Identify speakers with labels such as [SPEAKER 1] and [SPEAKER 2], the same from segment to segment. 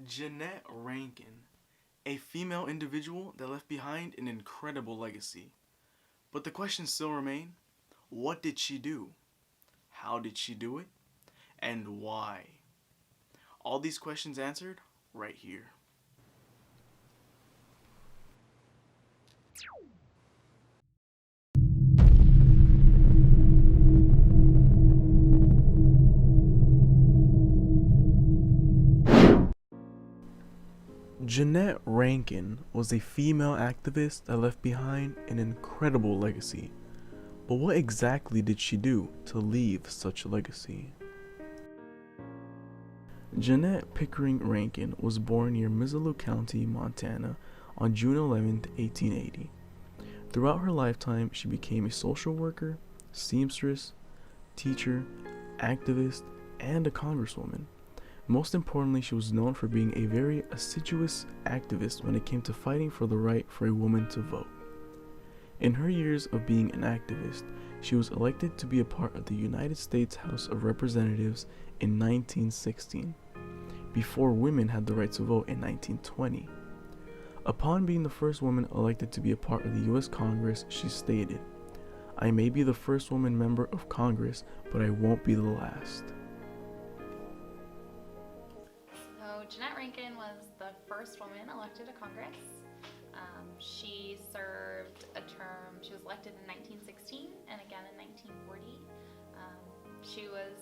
[SPEAKER 1] Jeannette Rankin, a female individual that left behind an incredible legacy. But the questions still remain: what did she do? How did she do it? And why? All these questions answered right here. Jeannette Rankin was a female activist that left behind an incredible legacy. But what exactly did she do to leave such a legacy? Jeannette Pickering Rankin was born near Missoula County, Montana on June 11, 1880. Throughout her lifetime, she became a social worker, seamstress, teacher, activist, and a congresswoman. Most importantly, she was known for being a very assiduous activist when it came to fighting for the right for a woman to vote. In her years of being an activist, she was elected to be a part of the United States House of Representatives in 1916, before women had the right to vote in 1920. Upon being the first woman elected to be a part of the U.S. Congress, she stated, "I may be the first woman member of Congress, but I won't be the last."
[SPEAKER 2] So Jeannette Rankin was the first woman elected to Congress. She served a term, she was elected in 1916 and again in 1940. She was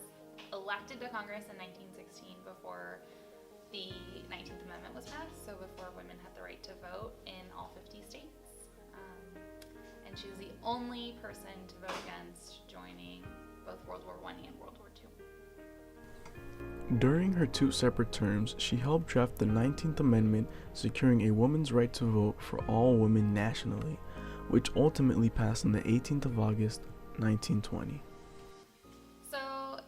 [SPEAKER 2] elected to Congress in 1916 before the 19th Amendment was passed, so before women had the right to vote in all 50 states. And she was the only person to vote against joining both World War I and World War II.
[SPEAKER 1] During her two separate terms, she helped draft the 19th Amendment, securing a woman's right to vote for all women nationally, which ultimately passed on the 18th of August, 1920.
[SPEAKER 2] So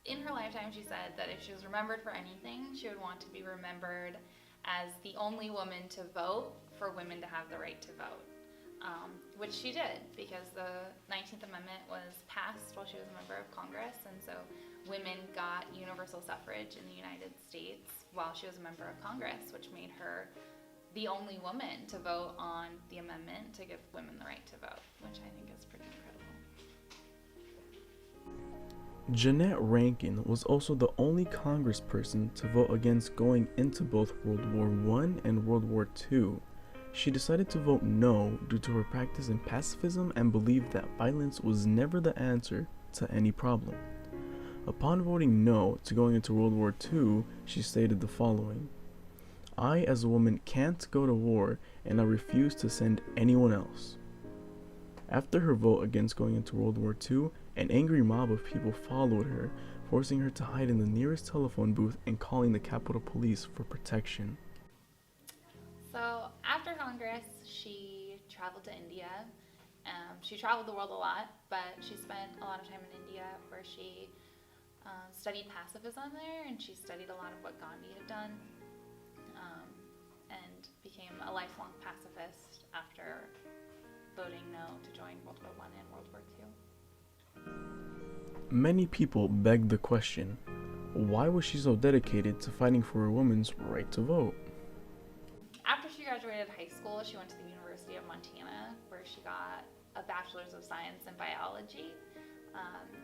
[SPEAKER 2] in her lifetime, she said that if she was remembered for anything, she would want to be remembered as the only woman to vote for women to have the right to vote. Which she did, because the 19th Amendment was passed while she was a member of Congress, and so women got universal suffrage in the United States while she was a member of Congress, which made her the only woman to vote on the amendment to give women the right to vote, which I think is pretty incredible.
[SPEAKER 1] Jeannette Rankin was also the only congressperson to vote against going into both World War I and World War II. She decided to vote no due to her practice in pacifism and believed that violence was never the answer to any problem. Upon voting no to going into World War II, she stated the following: "I, as a woman, can't go to war, and I refuse to send anyone else." After her vote against going into World War II, an angry mob of people followed her, forcing her to hide in the nearest telephone booth and calling the Capitol Police for protection.
[SPEAKER 2] So after Congress, she traveled to India. She traveled the world a lot, but she spent a lot of time in India where she studied pacifism there, and she studied a lot of what Gandhi had done, and became a lifelong pacifist after voting no to join World War I and World War II.
[SPEAKER 1] Many people begged the question, why was she so dedicated to fighting for a woman's right to vote?
[SPEAKER 2] After she graduated high school, she went to the University of Montana, where she got a Bachelor's of Science in Biology.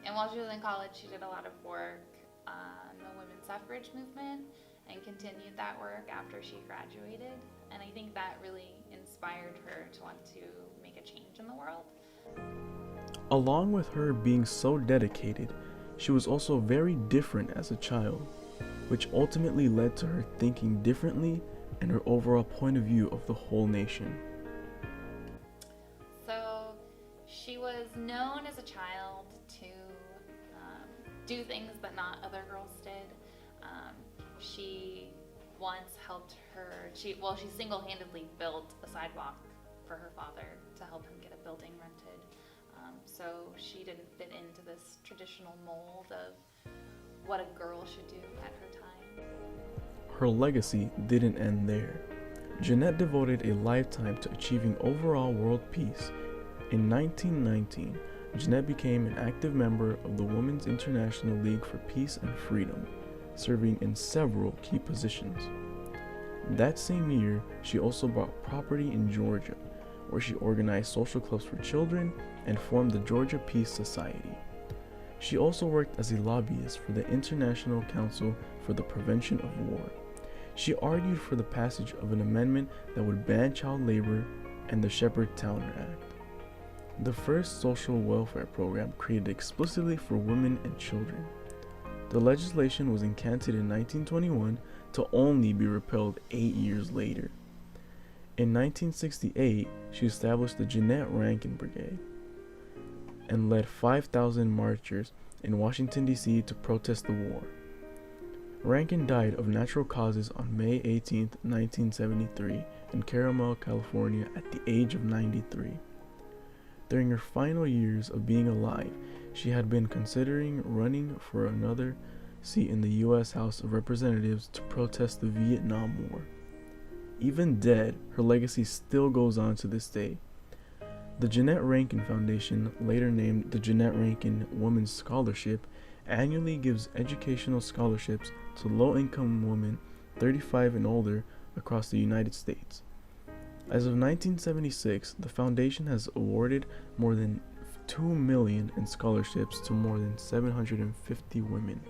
[SPEAKER 2] And while she was in college, she did a lot of work on the women's suffrage movement and continued that work after she graduated. And I think that really inspired her to want to make a change in the world.
[SPEAKER 1] Along with her being so dedicated, she was also very different as a child, which ultimately led to her thinking differently and her overall point of view of the whole nation.
[SPEAKER 2] So she was known as a child to do things that not other girls did. She once helped she single-handedly built a sidewalk for her father to help him get a building rented. So she didn't fit into this traditional mold of what a girl should do at her time.
[SPEAKER 1] Her legacy didn't end there. Jeannette devoted a lifetime to achieving overall world peace. In 1919, Jeannette became an active member of the Women's International League for Peace and Freedom. serving in several key positions. That same year, she also bought property in Georgia, where she organized social clubs for children and formed the Georgia Peace Society. She also worked as a lobbyist for the International Council for the Prevention of War. She argued for the passage of an amendment that would ban child labor and the Shepherd-Towner Act, the first social welfare program created explicitly for women and children. The legislation was enacted in 1921 to only be repealed 8 years later. In 1968, she established the Jeannette Rankin Brigade and led 5,000 marchers in Washington, D.C. to protest the war. Rankin died of natural causes on May 18, 1973, in Carmel, California, at the age of 93. During her final years of being alive, she had been considering running for another seat in the U.S. House of Representatives to protest the Vietnam War. Even dead, her legacy still goes on to this day. The Jeannette Rankin Foundation, later named the Jeannette Rankin Women's Scholarship, annually gives educational scholarships to low-income women 35 and older across the United States. As of 1976, the foundation has awarded more than $2 million in scholarships to more than 750 women.